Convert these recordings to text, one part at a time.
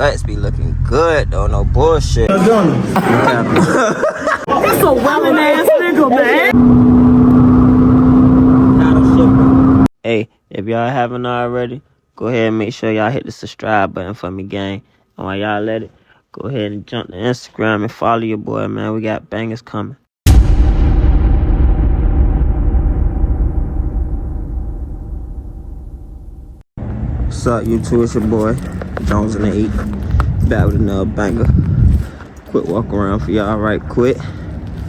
guts be looking good though, no bullshit. That's a wildin' ass nigga, man. Hey, if y'all haven't already, go ahead and make sure y'all hit the subscribe button for me, gang. And while y'all at it, go ahead and jump to Instagram and follow your boy, man. We got bangers coming. What's up, YouTube? It's your boy, Jones in the 8. Back with another banger. Quick walk around for y'all right quick.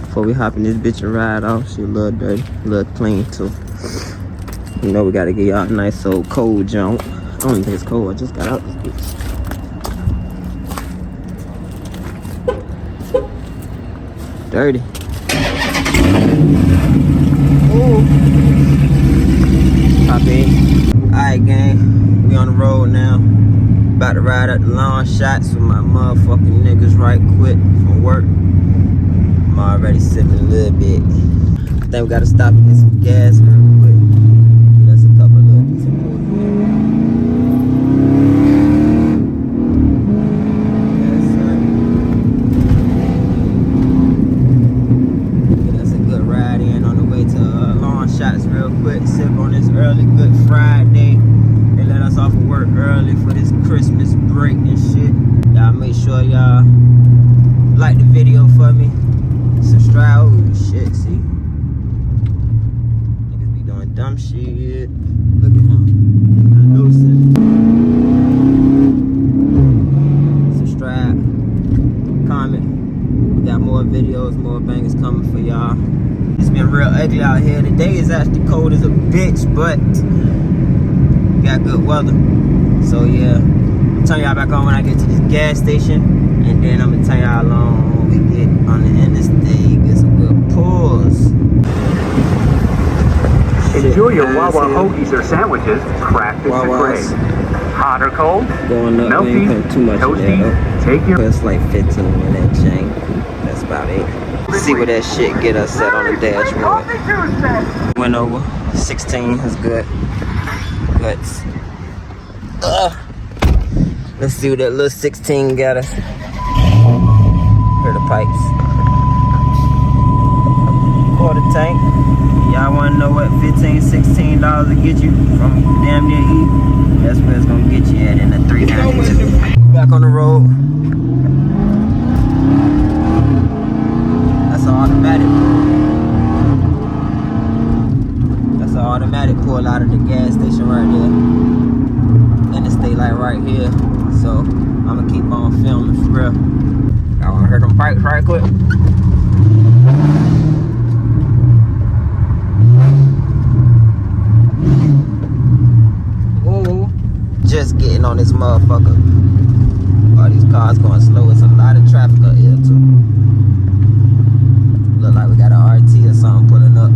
Before we hop in this bitch and ride off. She a little dirty, a little clean too. You know we gotta get y'all a nice old cold jump. I don't even think it's cold, I just got out this bitch. Dirty. Ooh. Pop in. Alright, gang. We on the road now. About to ride up the LONGSHOTS with my motherfucking niggas right quick from work. I'm already sipping a little bit. I think we gotta stop and get some gas real quick. Get us a couple of little decent pulls in. Yes, sir. Get us a good ride in on the way to LONGSHOTS real quick. Sip on this early Good Friday. They let us off of work early for this Christmas break and shit. Y'all make sure y'all like the video for me. Subscribe. Oh shit, see? Niggas be doing dumb shit. Look at him. I know something. Subscribe. Comment. We got more videos, more bangers coming for y'all. It's been real ugly out here. Today is actually cold as a bitch, but we got good weather. So yeah, I'll turn y'all back on when I get to this gas station. And then I'm gonna tell y'all along when we get on the interstate, get some good pulls. Enjoy your Wawa hoagies or sandwiches, crafted to crave. Hot or cold, going up, melty, we ain't putting too much toasty, in there, take your... it's like 15 in that chain. That's about it. See where that shit get us set on the dashboard. Went over, 16 is good. Guts. Let's see what that little 16 got us. Here the pipes. Quarter tank. Y'all wanna know what $15, $16 will get you from damn near E? That's where it's gonna get you at in the 392. Back on the road. That's an automatic. That's an automatic pull out of the gas station right there. And it stay like right here. So I'm gonna keep on filming for real. I wanna hear them pipes right quick. Ooh, just getting on this motherfucker. All these cars going slow. It's a lot of traffic up here too. Look like we got an RT or something pulling up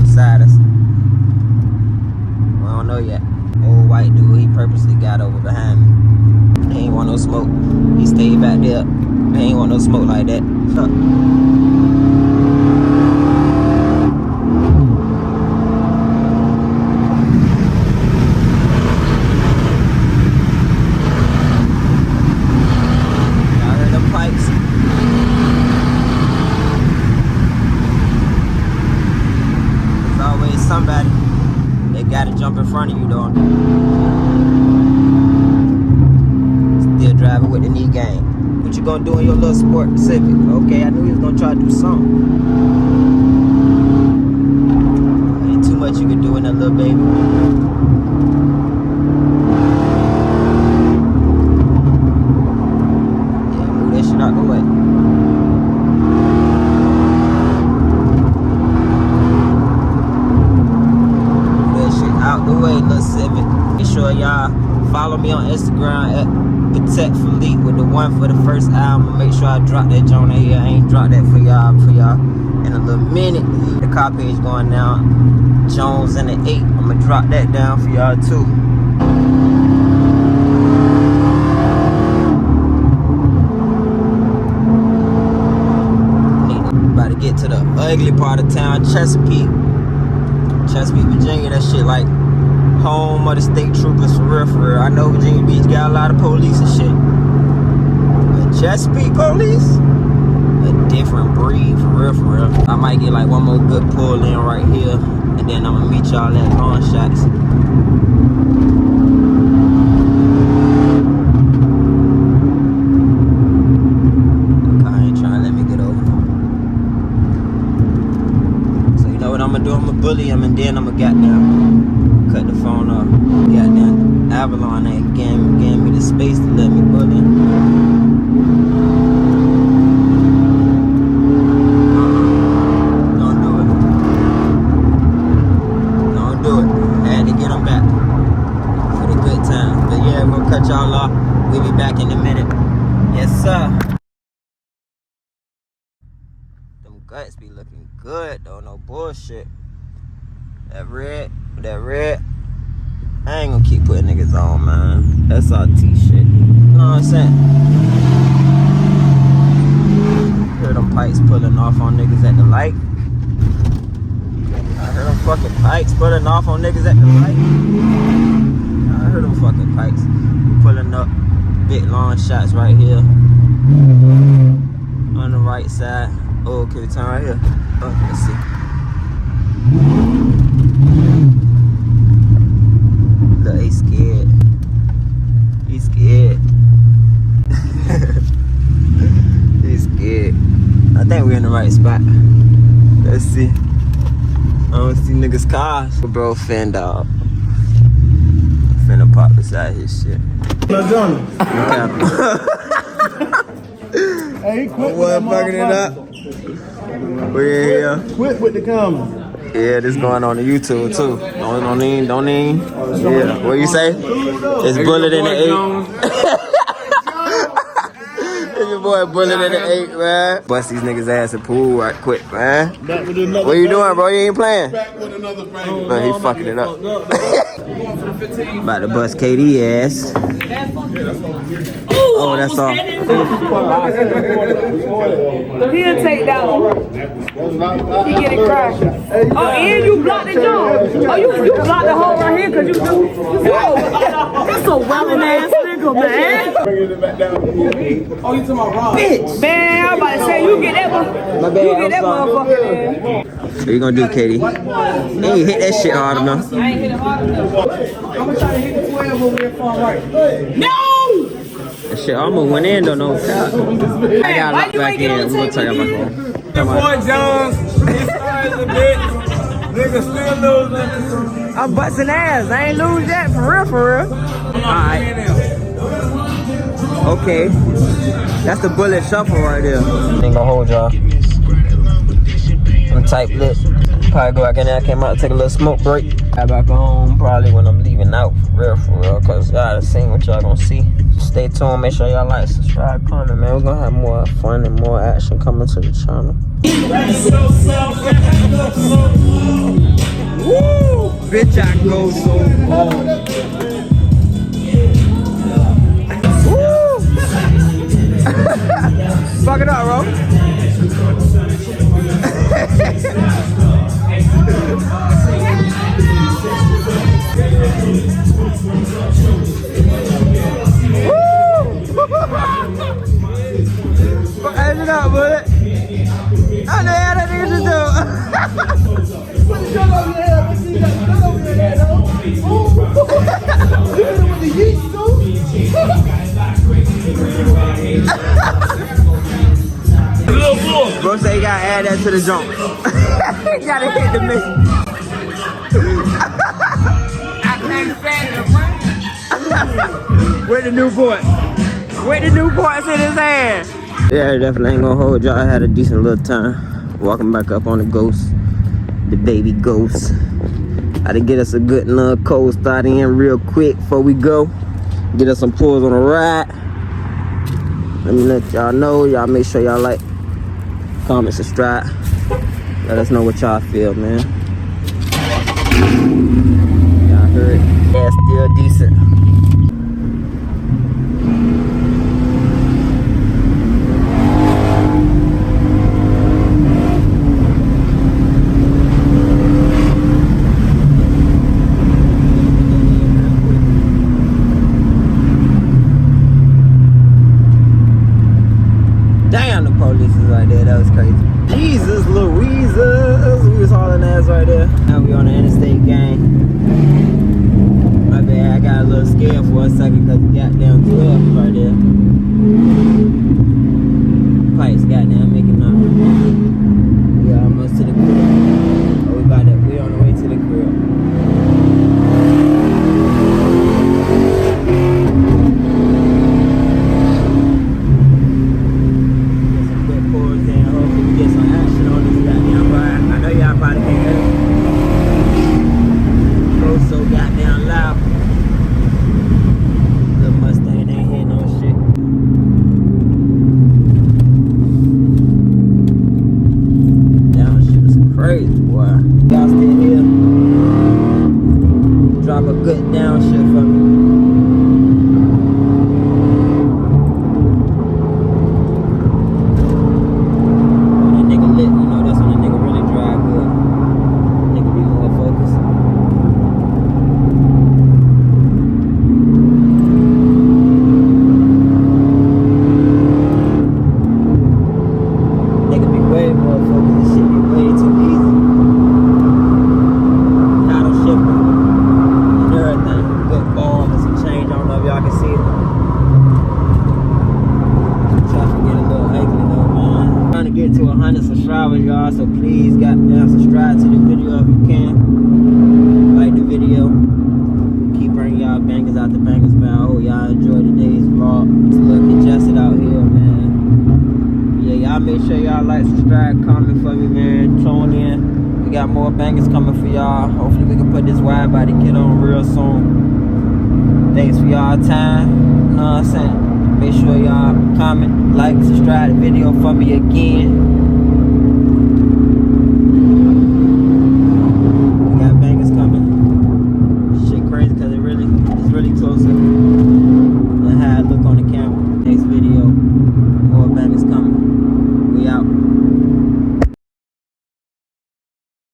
beside us. We don't know yet. Old white dude, he purposely got over behind me. He ain't want no smoke. He stayed back there. He ain't want no smoke like that. Huh. Y'all heard them pipes? There's always somebody that gotta jump in front of you though. Still driving with the knee game. What you gonna do in your little sport Civic? Okay, I knew he was gonna try to do something. Ain't too much you can do in that little baby. Yeah, move that shit out the way. Move that shit out the way, little Civic. Make sure y'all follow me on Instagram at Protect Fleet with the one for the first album. Make sure I drop that joint in here. I ain't dropped that for y'all in a little minute. The car page going down. Jones in the 8. I'm gonna drop that down for y'all too. About to get to the ugly part of town, Chesapeake, Virginia. That shit like home of the state troopers for real, for real. I know Virginia Beach got a lot of police and shit, Chesapeake police? A different breed, for real, for real. I might get like one more good pull in right here, and then I'm gonna meet y'all at LONGSHOTS. The car ain't trying to let me get over. So you know what I'm gonna do? I'm gonna bully him, and then I'm gonna goddamn cut the phone off. Goddamn Avalon ain't giving me the space to let me bully him. Cut y'all off. We'll be back in a minute. Yes, sir. Them guts be looking good though, no bullshit. That red. I ain't gonna keep putting niggas on, man. SRT shit. You know what I'm saying? Hear them pipes pulling off on niggas at the light. I heard them fucking pipes pulling off on niggas at the light. I heard them fucking pipes pulling up. Big LONGSHOTS right here on the right side. Oh, can we turn right here? Oh, let's see. Look, he's scared. He's scared. He's scared. I think we're in the right spot. Let's see. I don't see niggas' cars. Bro, fan dog. Finna pop beside his shit. Hey, he quit with that fucking it up. We in here. Quit with the camera. Yeah, this going on the YouTube too. Don't even. Yeah, what you say? It's bullet in the 8. It's your boy bullet in the 8, man. Bust these niggas ass in pool right quick, man. What you doing, bro? You ain't playing? Back with another banger. No, he fucking it up. About to bust KD ass. Oh, that's all. He'll take that one. He get it cracking. Oh, and you blocked the jump. Oh, you blocked the hole right here because you That's a wildin' ass nigga, man. Bringing it back down. Oh, you talking about Rob? Bitch. Man, I'm about to say, you get that one. My bad, You get that motherfucker, man. What you gonna do, Katie? You ain't hit that shit hard enough. I ain't hit it hard enough. I'm gonna try to hit the 12 over there far right. No! That shit almost went in though, no cap. I got locked back in. I'm gonna tell you my phone. Boy Jones, his star is a bitch. Nigga still losing. I'm busting ass. I ain't lose yet, for real. Alright. Okay. That's the bullet shuffle right there. Ain't gonna hold y'all. I'm tight lit. Probably go back in there. I came out to take a little smoke break. Got back home probably when I'm leaving out. For real. Cause y'all done seen what y'all gonna see. Stay tuned. Make sure y'all like, subscribe, comment, man. We're gonna have more fun and more action coming to the channel. Woo! Bitch, I go so hard. Woo! Fuck it up, bro. Fuck it up, bullet. I know how that nigga just do. Put the gun over your head. Let's see that gun over your head, though. You hit it with the yeast, though. Bro say you gotta add that to the jump. You gotta hit the mix. I can't stand it, Where the Newport? Where the Newport's in his hand? Yeah, definitely ain't gonna hold y'all. I had a decent little time walking back up on the Ghost, the baby Ghost. I had to get us a good little cold start in real quick before we go. Get us some pulls on the ride. Let me let y'all know. Y'all make sure y'all like, comment, subscribe. Let us know what y'all feel, man. Y'all heard? Yeah, still decent. subscribe to the video if you can. Like the video. Keep bringing y'all bangers out the bangers, man. I hope y'all enjoy today's vlog. It's a little congested out here, man. Yeah, y'all make sure y'all like, subscribe, comment for me, man. Tune in. We got more bangers coming for y'all. Hopefully we can put this wide body kit on real soon. Thanks for y'all time. You know what I'm saying? Make sure y'all comment, like, subscribe the video for me again.